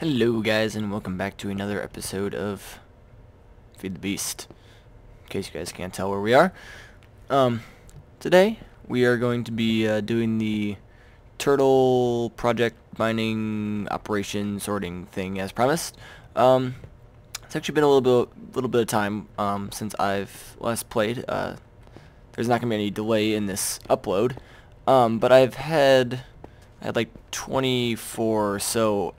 Hello guys, and welcome back to another episode of Feed the Beast. In case you guys can't tell where we are. Today we are going to be doing the turtle project mining operation sorting thing as promised. It's actually been a little bit of time since I've last played. There's not gonna be any delay in this upload. But I had like 24 or so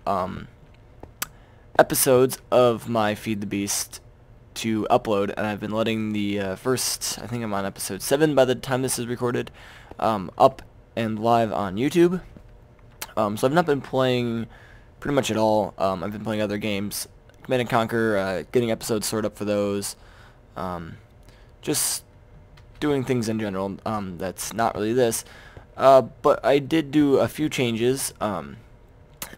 episodes of my Feed the Beast to upload, and I've been letting the first, I think I'm on episode 7 by the time this is recorded, up and live on YouTube. So I've not been playing pretty much at all. I've been playing other games, Command & Conquer, getting episodes sorted up for those, just doing things in general. That's not really this, but I did do a few changes.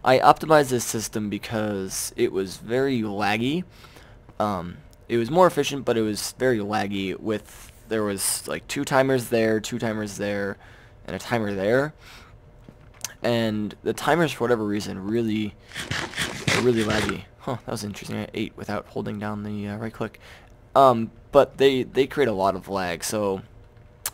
I optimized this system because it was very laggy. It was more efficient, but it was very laggy. There was like 2 timers there, 2 timers there, and a timer there. And the timers, for whatever reason, are really laggy. Huh, that was interesting. I ate without holding down the right click. But they create a lot of lag, so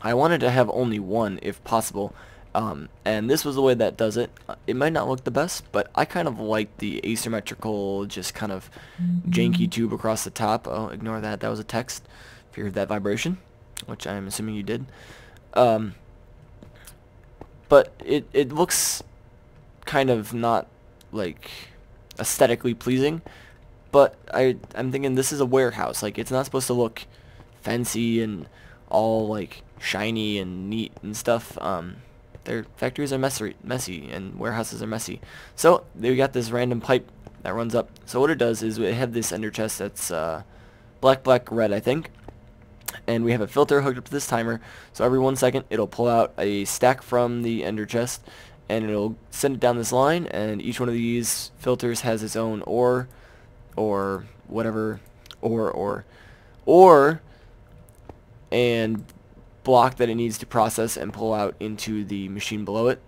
I wanted to have only one if possible. And this was the way that does it. It might not look the best, but I kind of like the asymmetrical, just kind of janky tube across the top. Oh, ignore that. That was a text. If you heard that vibration, which I'm assuming you did. But it looks kind of not like aesthetically pleasing. But I'm thinking this is a warehouse. Like, it's not supposed to look fancy and all like shiny and neat and stuff. Their factories are messy, and warehouses are messy. So they got this random pipe that runs up. So what it does is we have this ender chest that's black, red, I think, and we have a filter hooked up to this timer. So every 1 second it'll pull out a stack from the ender chest, and it'll send it down this line. And each one of these filters has its own ore, or whatever, ore, and block that it needs to process and pull out into the machine below it.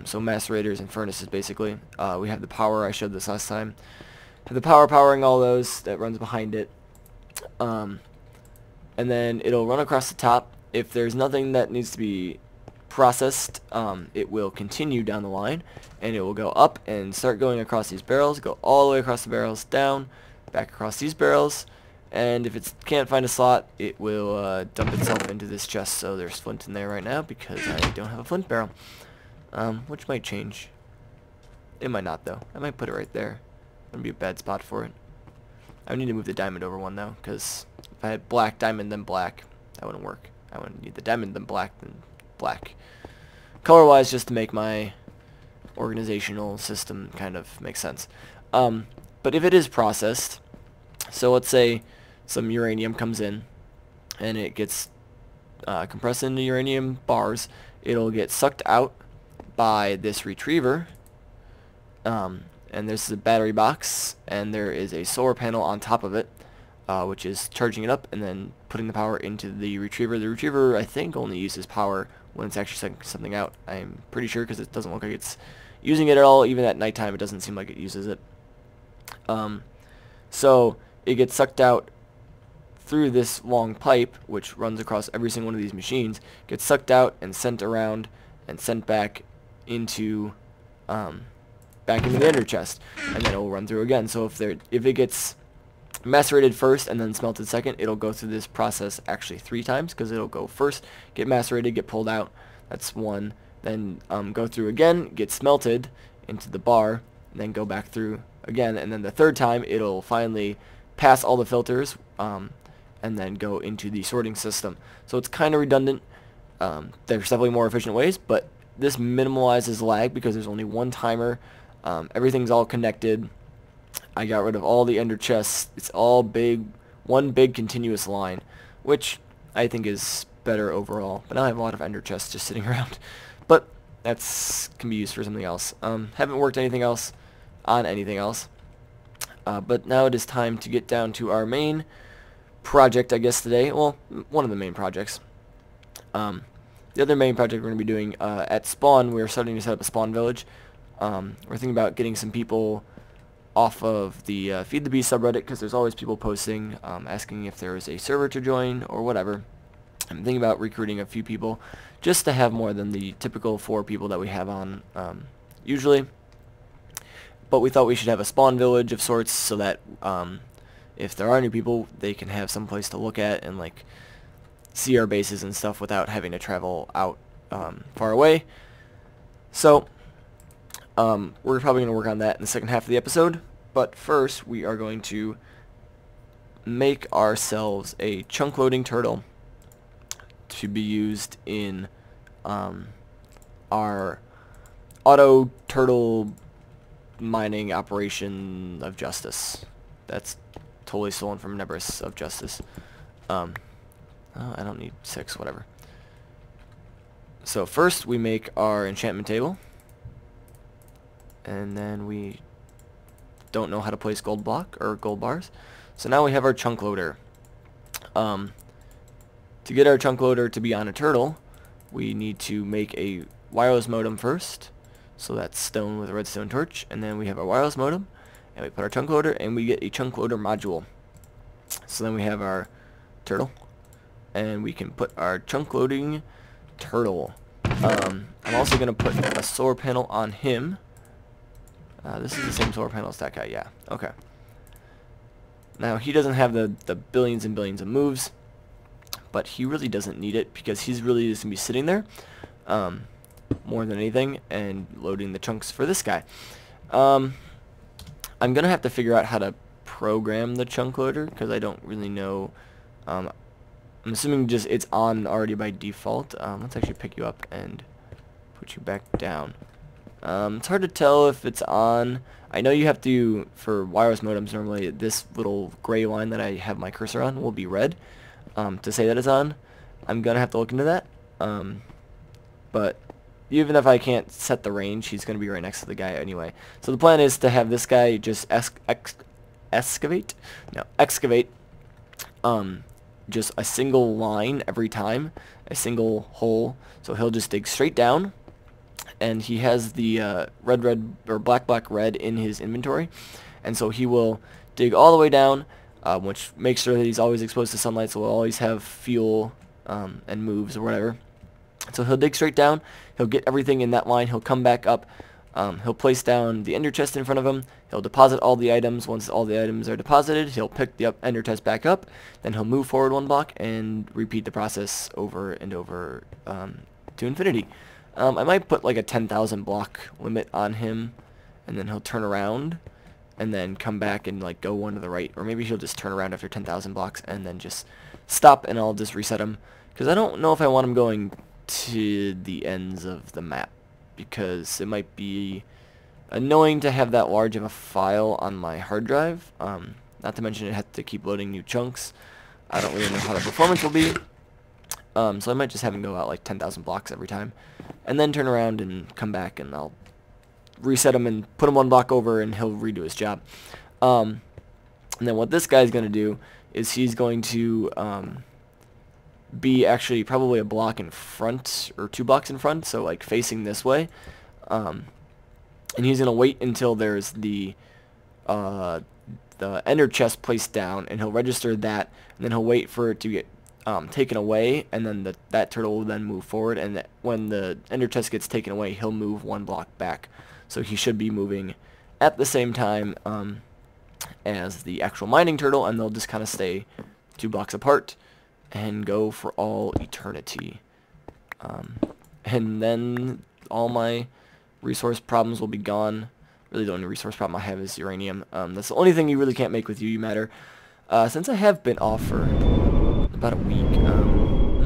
So macerators and furnaces, basically. We have the power. I showed this last time. Have the power powering all those that runs behind it. And then it'll run across the top. If there's nothing that needs to be processed, it will continue down the line, and it will go up and start going across these barrels, go all the way across the barrels, down, back across these barrels. And if it can't find a slot, it will dump itself into this chest. So there's flint in there right now because I don't have a flint barrel, which might change. It might not, though. I might put it right there. Wouldn't be a bad spot for it. I would need to move the diamond over one, though, because if I had black, diamond, then black, that wouldn't work. I would need the diamond, then black, color-wise, just to make my organizational system kind of make sense. But if it is processed, so let's say some uranium comes in, and it gets compressed into uranium bars. It'll get sucked out by this retriever, and there's a battery box, and there is a solar panel on top of it, which is charging it up and then putting the power into the retriever. The retriever, I think, only uses power when it's actually sucking something out. I'm pretty sure, because it doesn't look like it's using it at all. Even at nighttime, it doesn't seem like it uses it. So it gets sucked out through this long pipe, which runs across every single one of these machines, gets sucked out and sent around and sent back into the ender chest, and then it will run through again. So if it gets macerated first and then smelted second, it'll go through this process actually 3 times, because it'll go first, get macerated, get pulled out, that's 1, then go through again, get smelted into the bar, and then go back through again, and then the 3rd time it'll finally pass all the filters, and then go into the sorting system. So it's kind of redundant. There's definitely more efficient ways, but this minimalizes lag because there's only 1 timer. Everything's all connected. I got rid of all the ender chests. It's all one big continuous line, which I think is better overall. But now I have a lot of ender chests just sitting around. But that's can be used for something else. Haven't worked anything else on anything else. But now it is time to get down to our main project, I guess, today. Well, one of the main projects. The other main project we're going to be doing at spawn, we're starting to set up a spawn village. We're thinking about getting some people off of the Feed the Bee subreddit, because there's always people posting asking if there is a server to join or whatever. I'm thinking about recruiting a few people just to have more than the typical 4 people that we have on usually. But we thought we should have a spawn village of sorts so that if there are new people, they can have some place to look at and like see our bases and stuff without having to travel out far away. So we're probably going to work on that in the second half of the episode. But first, we are going to make ourselves a chunk loading turtle to be used in our auto turtle mining operation of justice. That's totally stolen from Nebris of Justice. Oh, I don't need 6, whatever. So first we make our enchantment table, and then we don't know how to place gold block or gold bars. So now we have our chunk loader. To get our chunk loader to be on a turtle, we need to make a wireless modem first. So that's stone with a redstone torch, and then we have our wireless modem, and we put our chunk loader, and we get a chunk loader module. So then we have our turtle, and we can put our chunk loading turtle. I'm also going to put a solar panel on him. This is the same solar panel as that guy, yeah. Okay. Now, he doesn't have the billions and billions of moves, but he really doesn't need it because he's really just going to be sitting there more than anything and loading the chunks for this guy. I'm going to have to figure out how to program the chunk loader because I don't really know. I'm assuming just it's on already by default. Let's actually pick you up and put you back down. It's hard to tell if it's on. I know you have to, for wireless modems normally, this little gray line that I have my cursor on will be red to say that it's on. I'm going to have to look into that. But even if I can't set the range, he's going to be right next to the guy anyway. So the plan is to have this guy just excavate just a single line every time, a single hole. So he'll just dig straight down, and he has the red or black red in his inventory, and so he will dig all the way down, which makes sure that he's always exposed to sunlight, so he'll always have fuel and moves or whatever. So he'll dig straight down, he'll get everything in that line, he'll come back up, he'll place down the ender chest in front of him, he'll deposit all the items. Once all the items are deposited, he'll pick the ender chest back up, then he'll move forward 1 block and repeat the process over and over to infinity. I might put like a 10,000 block limit on him, and then he'll turn around and then come back and like go 1 to the right, or maybe he'll just turn around after 10,000 blocks and then just stop, and I'll just reset him, because I don't know if I want him going to the ends of the map, because it might be annoying to have that large of a file on my hard drive. Not to mention it has to keep loading new chunks. I don't really know how the performance will be. So I might just have him go out like 10,000 blocks every time, and then turn around and come back, and I'll reset him and put him 1 block over, and he'll redo his job. And then what this guy's going to do is he's going to be actually probably a block in front, or 2 blocks in front, so like facing this way. And he's going to wait until there's the ender chest placed down, and he'll register that, and then he'll wait for it to get taken away, and then that turtle will then move forward, and when the ender chest gets taken away, he'll move 1 block back. So he should be moving at the same time as the actual mining turtle, and they'll just kind of stay 2 blocks apart and go for all eternity. And then all my resource problems will be gone. Really the only resource problem I have is uranium. That's the only thing you really can't make with UU matter. Since I have been off for about a week,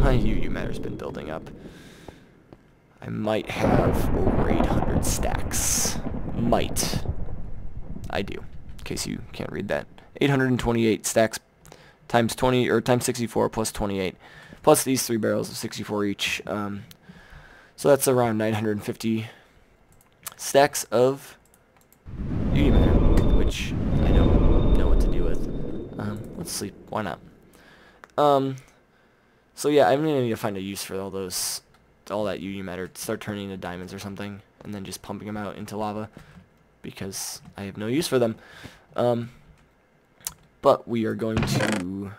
my UU matter's been building up. I might have over 800 stacks. Might. I do, in case you can't read that. 828 stacks times 20, or times 64 plus 28, plus these 3 barrels of 64 each. So that's around 950 stacks of UU matter, which I don't know what to do with. Let's sleep. Why not? So yeah, I'm gonna need to find a use for all that UU matter. Start turning into diamonds or something, and then just pumping them out into lava. because I have no use for them. But we are going to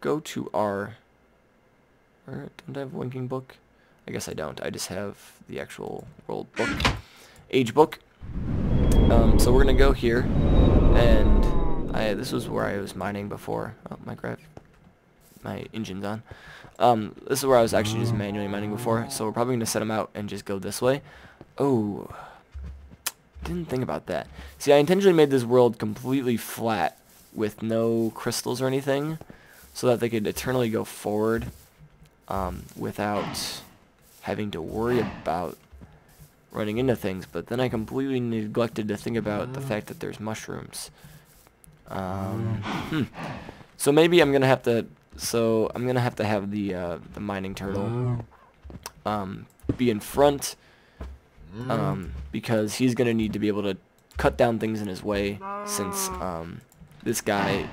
go to our... don't I have a linking book? I guess I don't. I just have the actual world book, age book. So we're gonna go here, and this was where I was mining before. Oh, my engine's on. This is where I was actually just manually mining before. So we're probably gonna set them out and just go this way. Oh, didn't think about that. See, I intentionally made this world completely flat with no crystals or anything, so that they could eternally go forward without having to worry about running into things. But then I completely neglected to think about the fact that there's mushrooms. So maybe I'm gonna have to. So I'm gonna have to have the mining turtle be in front, because he's gonna need to be able to cut down things in his way, since this guy,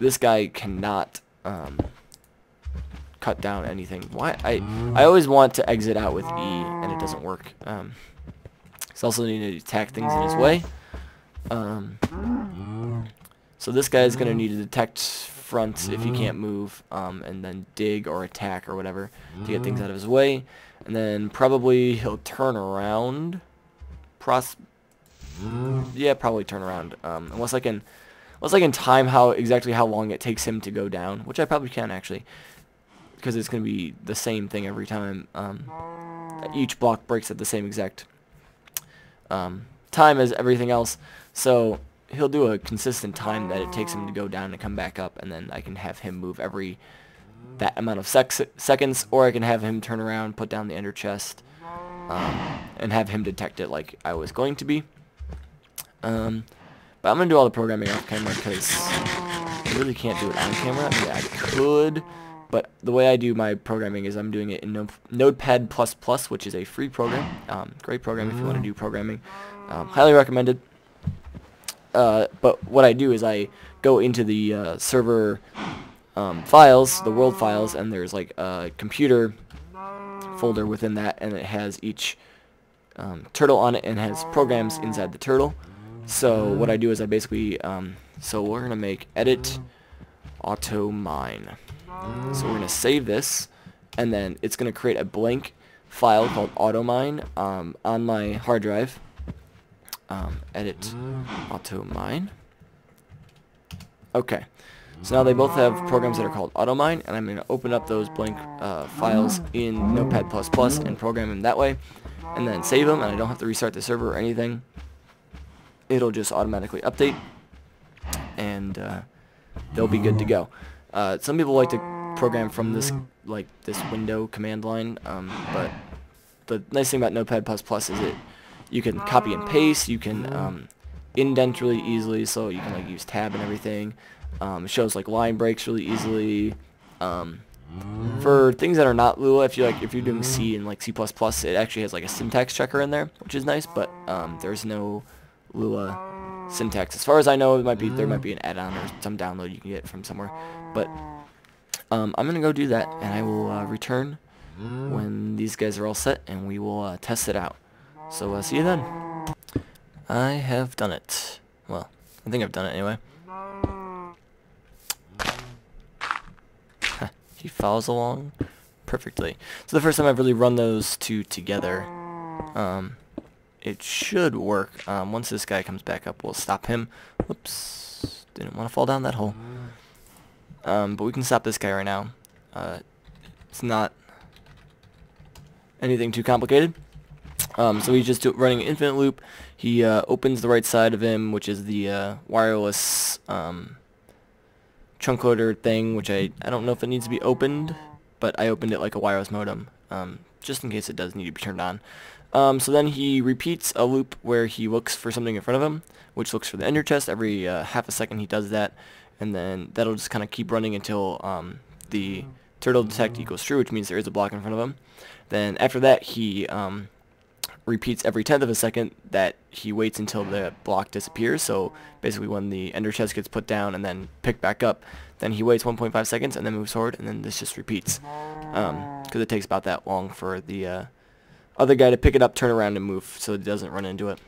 this guy cannot cut down anything. Why? I always want to exit out with E and it doesn't work. He's also need to attack things in his way. So this guy is going to need to detect front if he can't move, and then dig or attack or whatever to get things out of his way. And then probably he'll turn around. Yeah, probably turn around. Unless I can time exactly how long it takes him to go down, which I probably can actually, because it's going to be the same thing every time. Each block breaks at the same exact time as everything else. So he'll do a consistent time that it takes him to go down and come back up, and then I can have him move every that amount of seconds, or I can have him turn around, put down the ender chest, and have him detect it like I was going to be. But I'm going to do all the programming off camera because I really can't do it on camera. I mean, I could, but the way I do my programming is I'm doing it in Notepad++, which is a free program. Great program if you want to do programming. Highly recommended. But what I do is I go into the server files, the world files, and there's like a computer folder within that, and it has each turtle on it and has programs inside the turtle. So what I do is I basically, so we're going to make edit auto mine. So we're going to save this, and then it's going to create a blank file called auto mine on my hard drive. Edit auto mine. Okay, so now they both have programs that are called auto mine, and I'm going to open up those blank files in Notepad++ and program them that way, and then save them, and I don't have to restart the server or anything. It'll just automatically update, and they'll be good to go. Some people like to program from this window command line, but the nice thing about Notepad++ is you can copy and paste, you can indent really easily, so you can use tab and everything. It shows line breaks really easily. For things that are not Lua, if you're doing C and C++, it actually has a syntax checker in there, which is nice, but there's no Lua syntax. As far as I know, there might be an add-on or some download you can get from somewhere. But I'm gonna go do that, and I will return when these guys are all set, and we will test it out. So see you then. I have done it. Well, I think I've done it anyway. He follows along perfectly. So the first time I've really run those two together, it should work. Once this guy comes back up, we'll stop him. Whoops, didn't want to fall down that hole. But we can stop this guy right now. It's not anything too complicated. So he's just running an infinite loop. He opens the right side of him, which is the wireless chunk loader thing, which I don't know if it needs to be opened, but I opened it like a wireless modem, just in case it does need to be turned on. So then he repeats a loop where he looks for something in front of him, which looks for the ender chest. Every half a second he does that, and then that'll just kind of keep running until the turtle detect equals true, which means there is a block in front of him. Then after that, he repeats every 10th of a second that he waits until the block disappears. So basically when the ender chest gets put down and then picked back up, then he waits 1.5 seconds and then moves forward, and then this just repeats, because it takes about that long for the other guy to pick it up, turn around, and move so it doesn't run into it.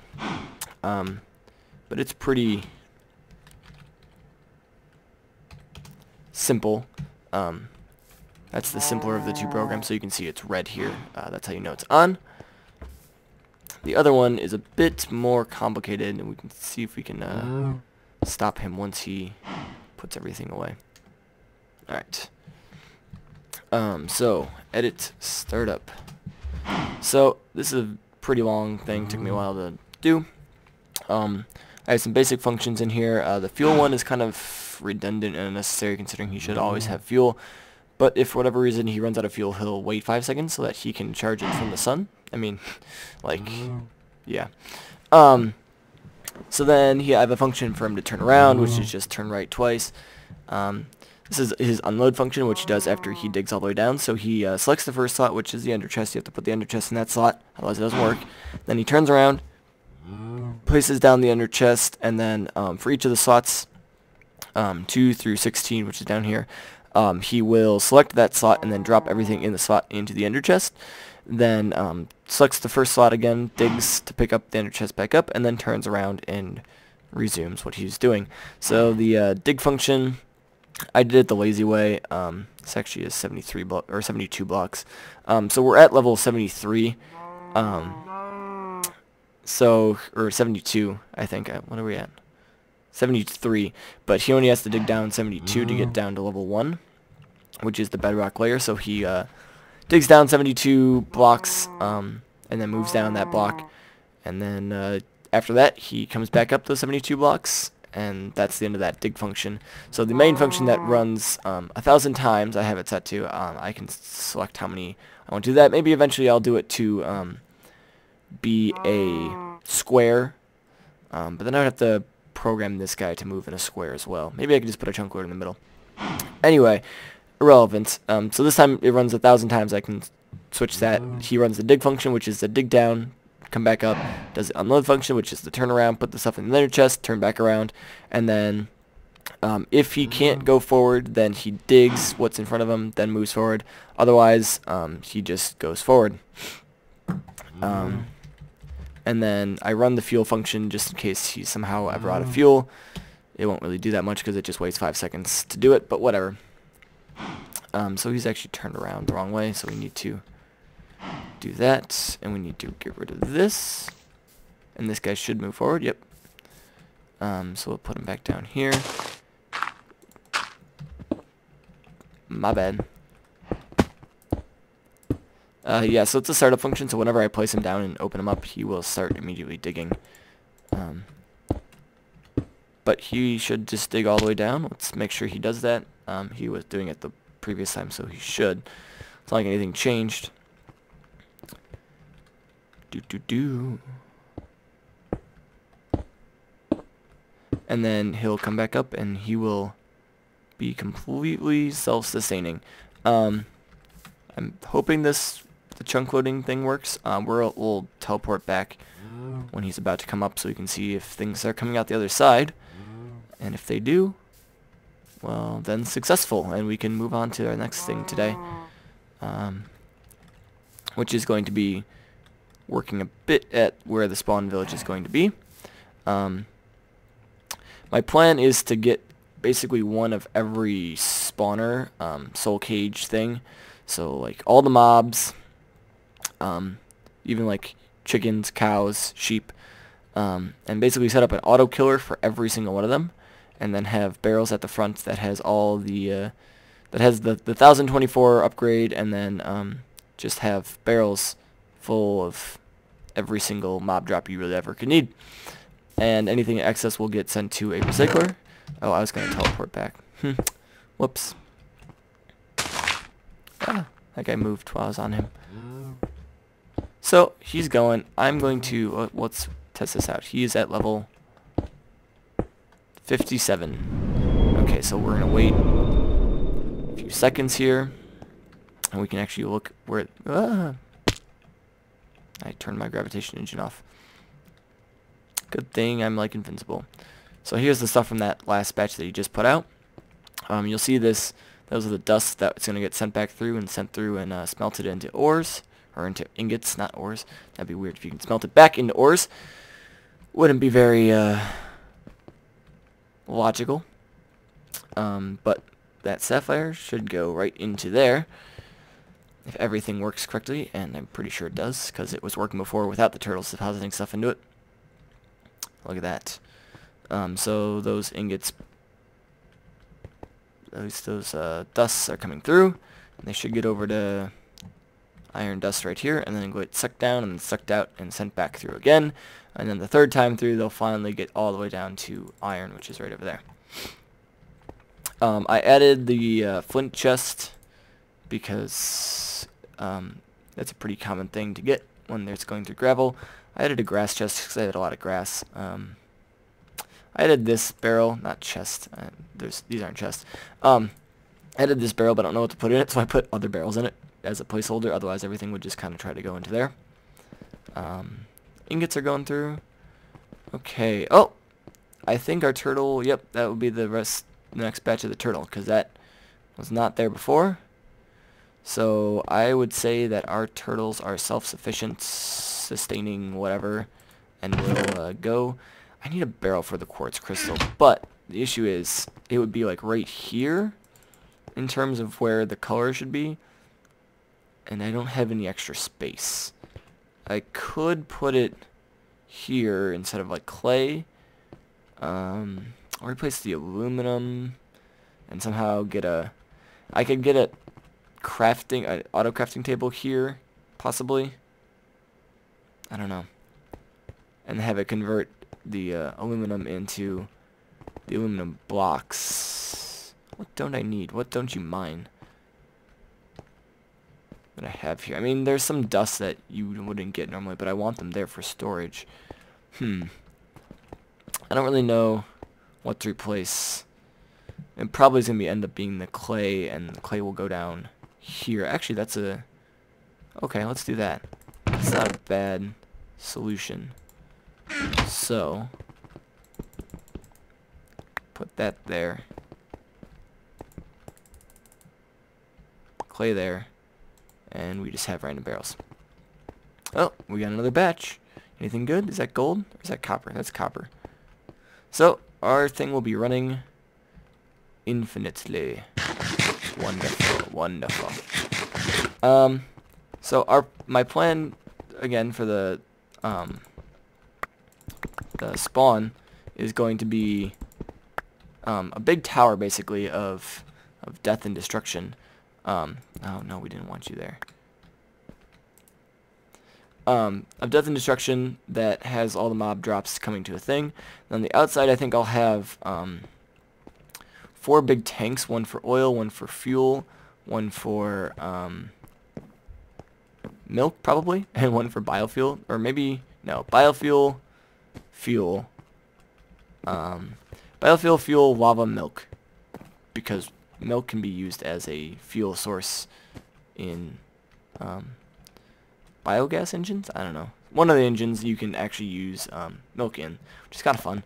But it's pretty simple. That's the simpler of the two programs, so you can see it's red here. That's how you know it's on. The other one is a bit more complicated, and we can see if we can stop him once he puts everything away. Alright. So, edit startup. So, this is a pretty long thing, took me a while to do. I have some basic functions in here. The fuel one is kind of redundant and unnecessary considering he should always have fuel. But if for whatever reason he runs out of fuel, he'll wait 5 seconds so that he can charge it from the sun. I mean, like, yeah. So then I have a function for him to turn around, which is just turn right twice. This is his unload function, which he does after he digs all the way down. So he selects the first slot, which is the ender chest. You have to put the ender chest in that slot, otherwise it doesn't work. Then he turns around, places down the ender chest, and then for each of the slots, 2 through 16, which is down here, he will select that slot and then drop everything in the slot into the ender chest. Then selects the first slot again, digs to pick up the ender chest back up, and then turns around and resumes what he's doing. So the dig function, I did it the lazy way. This actually is 72 blocks. So we're at level 73. Or 72, I think. What are we at? 73. But he only has to dig down 72 to get down to level 1, which is the bedrock layer. So he digs down 72 blocks and then moves down that block. And then after that, he comes back up those 72 blocks. And that's the end of that dig function. So the main function that runs 1,000 times, I have it set to. I can select how many I want to do that. Maybe eventually I'll do it to be a square. But then I would have to program this guy to move in a square as well. Maybe I could just put a chunk loader in the middle. Anyway, irrelevant. So this time it runs 1,000 times. I can switch that. He runs the dig function, which is the dig down, come back up, does the unload function, which is the turn around, put the stuff in the ender chest, turn back around, and then if he can't go forward, then he digs what's in front of him, then moves forward. Otherwise, he just goes forward. And then I run the fuel function just in case he's somehow ever out of fuel. It won't really do that much because it just waits 5 seconds to do it, but whatever. So he's actually turned around the wrong way, so we need to do that, and we need to get rid of this. And this guy should move forward, yep. So we'll put him back down here. My bad. Yeah, so it's a startup function, so whenever I place him down and open him up, he will start immediately digging. But he should just dig all the way down. Let's make sure he does that. He was doing it the previous time, so he should. It's not like anything changed. And then he'll come back up, and he will be completely self-sustaining. I'm hoping the chunk loading thing works. We'll teleport back when he's about to come up so we can see if things are coming out the other side. And if they do, well, then successful, and we can move on to our next thing today, which is going to be working a bit at where the spawn village is going to be. My plan is to get basically one of every spawner soul cage thing. So like all the mobs, even like chickens, cows, sheep, and basically set up an auto killer for every single one of them, and then have barrels at the front that has all the that has the 1024 upgrade, and then just have barrels full of every single mob drop you really ever could need. And anything in excess will get sent to a recycler. Oh, I was going to teleport back. Whoops. Ah, that guy moved while I was on him. So, he's going. I'm going to... let's test this out. He is at level 57. Okay, so we're going to wait a few seconds here. And we can actually look where... I turned my gravitation engine off. Good thing I'm like invincible. So here's the stuff from that last batch that you just put out. You'll see this. Those are the dust that's going to get sent back through and sent through and smelted into ores or into ingots, not ores. That'd be weird if you can smelt it back into ores. Wouldn't be very logical. But that sapphire should go right into there if everything works correctly, and I'm pretty sure it does because it was working before without the turtles depositing stuff into it. Look at that. So those ingots, those dusts are coming through, and they should get over to iron dust right here, and then go get sucked down and sucked out and sent back through again. And then the third time through, they'll finally get all the way down to iron, which is right over there. I added the flint chest because that's a pretty common thing to get when there's going through gravel. I added a grass chest because I had a lot of grass. I added this barrel, not chest. These aren't chests. I added this barrel, but I don't know what to put in it, so I put other barrels in it as a placeholder. Otherwise, everything would just kind of try to go into there. Ingots are going through. Okay. Oh, I think our turtle. Yep, that would be the next batch of the turtle, because that was not there before. So I would say that our turtles are self-sufficient, sustaining whatever, and will go. I need a barrel for the quartz crystal, but the issue is it would be like right here in terms of where the color should be, and I don't have any extra space. I could put it here instead of like clay. I'll replace the aluminum and somehow get a... I could get a crafting, an auto crafting table here, possibly. I don't know. And have it convert the aluminum into the aluminum blocks. What don't I need? What don't you mine that I have here? I mean, there's some dust that you wouldn't get normally, but I want them there for storage. I don't really know what to replace. It probably is going to end up being the clay, and the clay will go down here. Actually, that's a... Okay, let's do that. It's not a bad solution. So, put that there. Clay there. And we just have random barrels. Oh, we got another batch. Anything good? Is that gold? Or is that copper? That's copper. So, our thing will be running infinitely. Wonderful, wonderful. So my plan again for the spawn is going to be a big tower basically of death and destruction. Oh no, we didn't want you there. Of death and destruction that has all the mob drops coming to a thing. And on the outside, I think I'll have 4 big tanks, one for oil, one for fuel, one for milk probably, and one for biofuel, or maybe no, biofuel, fuel, biofuel, fuel, lava, milk, because milk can be used as a fuel source in biogas engines? I don't know. One of the engines you can actually use milk in, which is kind of fun.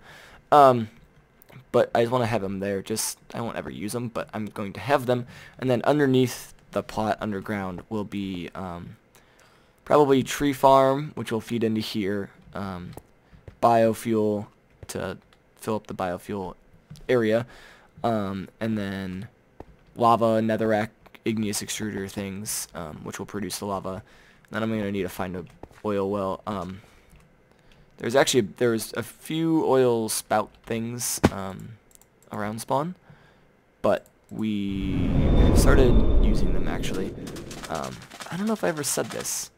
But I just want to have them there. I won't ever use them, but I'm going to have them. And then underneath the plot underground will be probably tree farm, which will feed into here. Biofuel to fill up the biofuel area. And then lava, netherrack, igneous extruder things, which will produce the lava. Then I'm going to need to find a oil well. There's a few oil spout things around spawn, but we started using them actually. I don't know if I ever said this.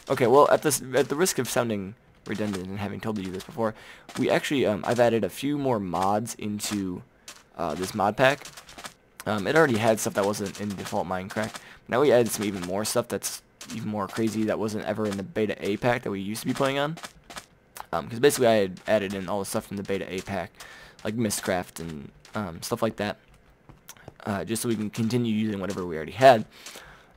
Okay, well at the risk of sounding redundant and having told you this before, we actually I've added a few more mods into this mod pack. It already had stuff that wasn't in default Minecraft. Now we added some even more stuff that's even more crazy that wasn't ever in the Beta A pack that we used to be playing on. Because basically I had added in all the stuff from the Beta A pack, like Mistcraft and stuff like that, just so we can continue using whatever we already had.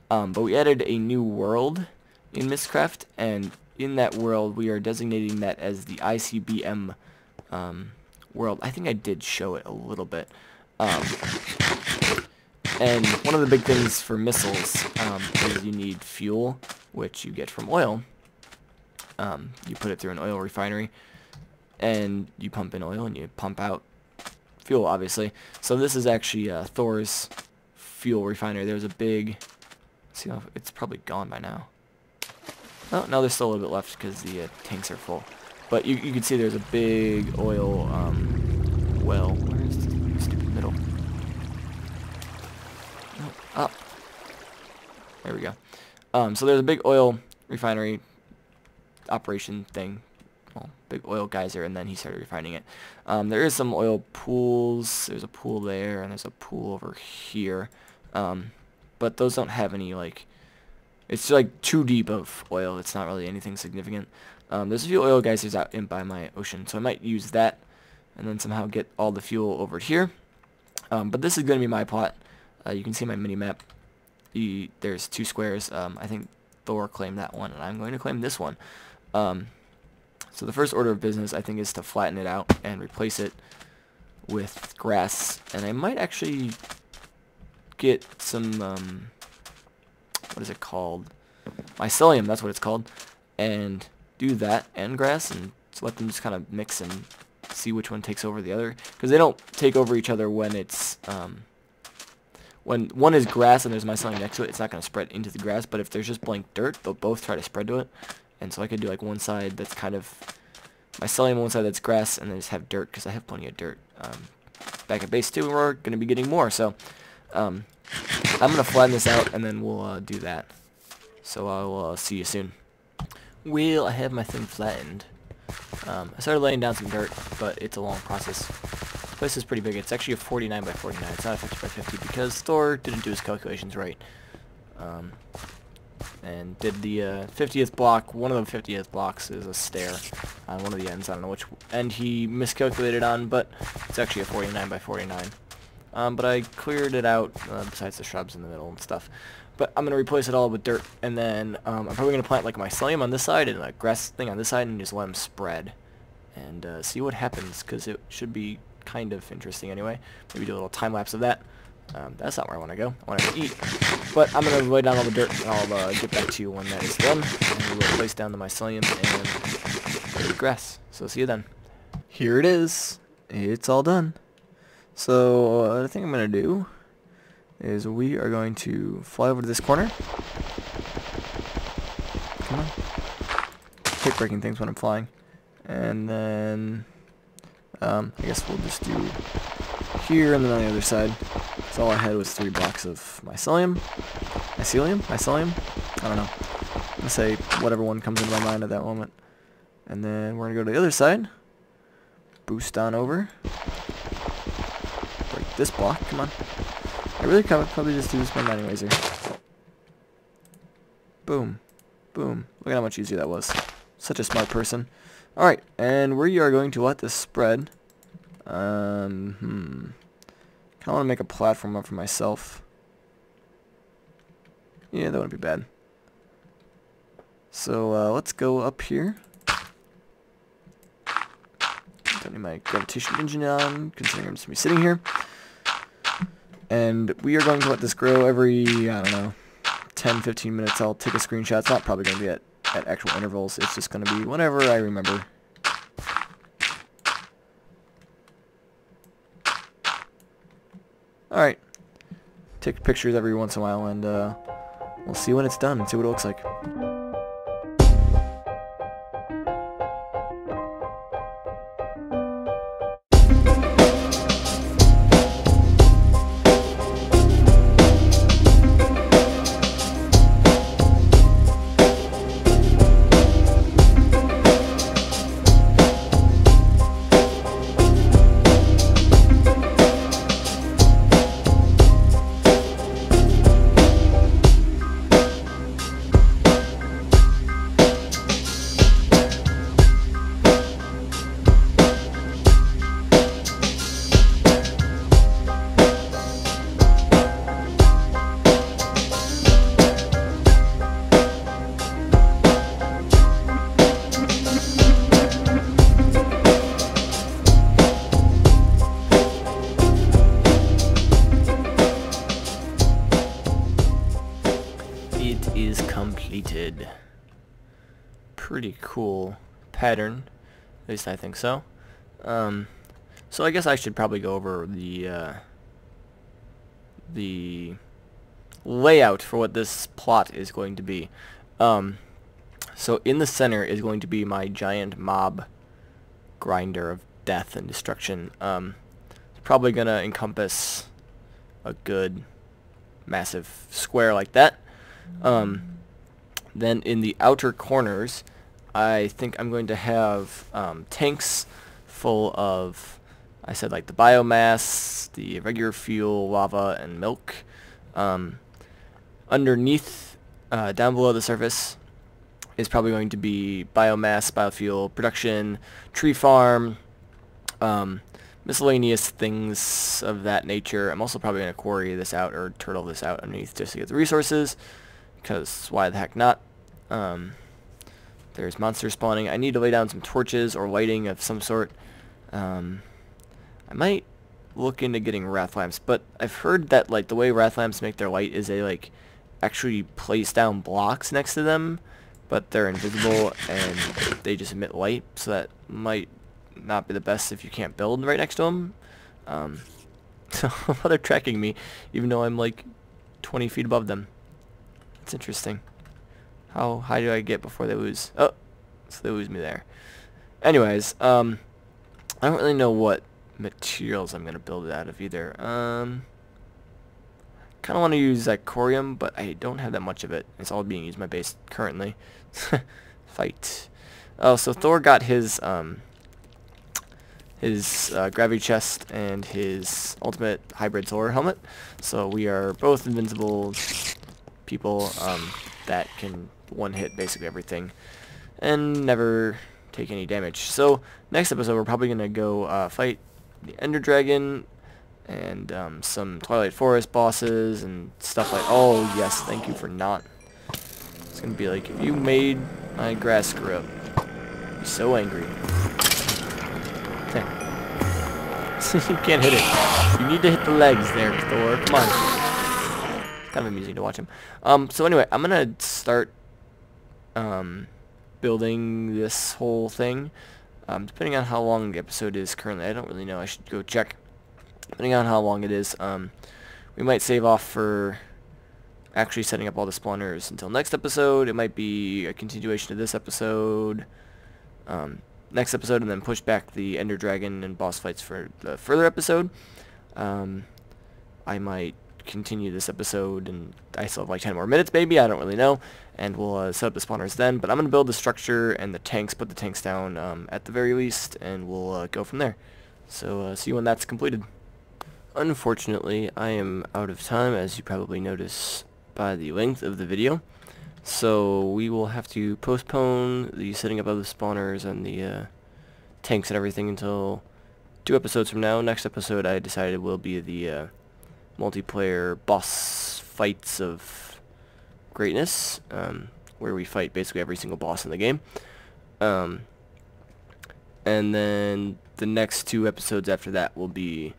But we added a new world in Mistcraft, and in that world we are designating that as the ICBM world. I think I did show it a little bit. And one of the big things for missiles is you need fuel, which you get from oil. You put it through an oil refinery, and you pump in oil, and you pump out fuel, obviously. So this is actually Thor's fuel refinery. There's a big... See how it's probably gone by now. Oh, no, there's still a little bit left because the tanks are full. But you can see there's a big oil well. Where is the stupid middle? Oh, up. There we go. So there's a big oil refinery operation thing. Well, big oil geyser, and then he started refining it. There is some oil pools. There's a pool there, and there's a pool over here. But those don't have any, like, it's like too deep of oil. It's not really anything significant. There's a few oil geysers out in by my ocean, so I might use that and then somehow get all the fuel over here. But this is going to be my plot. You can see my mini-map. There's 2 squares. I think Thor claimed that one, and I'm going to claim this one. So the first order of business, I think, is to flatten it out and replace it with grass. And I might actually get some, what is it called? Mycelium, that's what it's called. And do that and grass, and let them just kind of mix and see which one takes over the other. Because they don't take over each other when it's, when one is grass and there's mycelium next to it, it's not going to spread into the grass. But if there's just blank dirt, they'll both try to spread to it. And so I could do like one side that's kind of mycelium, one side that's grass, and then just have dirt, because I have plenty of dirt. Back at base 2, we're going to be getting more. So I'm going to flatten this out, and then we'll do that. So I'll see you soon. Well, I have my thing flattened. I started laying down some dirt, but it's a long process. The place is pretty big. It's actually a 49 by 49. It's not a 50 by 50 because Thor didn't do his calculations right. And did the 50th block. One of the 50th blocks is a stair on one of the ends. I don't know which end he miscalculated on, but it's actually a 49 by 49. But I cleared it out, besides the shrubs in the middle and stuff. But I'm going to replace it all with dirt, and then I'm probably going to plant like a mycelium on this side and a grass thing on this side and just let them spread. And see what happens, because it should be kind of interesting anyway. Maybe do a little time-lapse of that. That's not where I want to go. I want to eat. But I'm going to lay down all the dirt, and I'll get back to you when that is done. And we will place down the mycelium and the grass. So see you then. Here it is. It's all done. So the thing I'm going to do is we are going to fly over to this corner. Come on. I hate breaking things when I'm flying. And then I guess we'll just do here and then on the other side. So all I had was 3 blocks of mycelium. Mycelium? I don't know. I'm going to say whatever one comes into my mind at that moment. And then we're going to go to the other side. Boost on over. Break this block. Come on. I really could probably just do this one anyways here. Boom. Boom. Look at how much easier that was. Such a smart person. Alright, and we are going to let this spread. Kinda wanna make a platform up for myself. Yeah, that wouldn't be bad. So let's go up here. Don't need my gravitation engine on, considering I'm just gonna be sitting here. And we are going to let this grow every, I don't know, 10-15 minutes. I'll take a screenshot. It's not probably going to be at actual intervals. It's just going to be whenever I remember. Alright. Take pictures every once in a while, and we'll see when it's done and see what it looks like. pretty cool pattern. At least I think so. So I guess I should probably go over the layout for what this plot is going to be. So in the center is going to be my giant mob grinder of death and destruction. It's probably going to encompass a good massive square like that. Then in the outer corners, I think I'm going to have tanks full of, I said, like the biomass, the regular fuel, lava, and milk. Underneath, down below the surface, is probably going to be biomass, biofuel production, tree farm, miscellaneous things of that nature. I'm also probably going to quarry this out or turtle this out underneath just to get the resources, because why the heck not? There's monsters spawning. I need to lay down some torches or lighting of some sort. I might look into getting wrath lamps, but I've heard that like the way wrath lamps make their light is they like actually place down blocks next to them, but they're invisible and they just emit light, so that might not be the best if you can't build right next to them. So they're tracking me even though I'm like 20 feet above them. That's interesting. How high do I get before they lose? Oh, so they lose me there. Anyways, I don't really know what materials I'm going to build it out of either. Kind of want to use Icorium, but I don't have that much of it. It's all being used in my base currently. Fight. Oh, so Thor got his gravity chest and his ultimate hybrid solar helmet. So we are both invincible people that can one-hit basically everything and never take any damage. So next episode we're probably going to go fight the Ender Dragon and some Twilight Forest bosses and stuff like... Oh yes, thank you for not... It's going to be like, if you made my grass screw up, I'd be so angry. You can't hit it. You need to hit the legs there, Thor. Come on. It's kind of amusing to watch him. So anyway, I'm going to start building this whole thing. Depending on how long the episode is currently, I don't really know. I should go check. Depending on how long it is, we might save off for actually setting up all the spawners until next episode. It might be a continuation of this episode, next episode, and then push back the Ender Dragon and boss fights for the further episode. I might continue this episode, and I still have like 10 more minutes maybe, I don't really know, and we'll set up the spawners then. But I'm going to build the structure and the tanks, put the tanks down at the very least, and we'll go from there. So see you when that's completed. Unfortunately, I am out of time, as you probably notice by the length of the video. So we will have to postpone the setting up of the spawners and the tanks and everything until 2 episodes from now. Next episode I decided will be the multiplayer boss fights of greatness, where we fight basically every single boss in the game. And then the next 2 episodes after that will be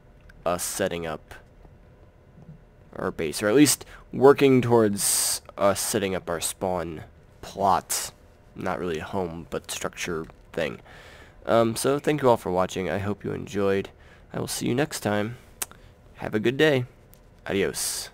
us setting up our base, or at least working towards us setting up our spawn plot. Not really a home, but structure thing. So thank you all for watching. I hope you enjoyed. I will see you next time. Have a good day. Adios.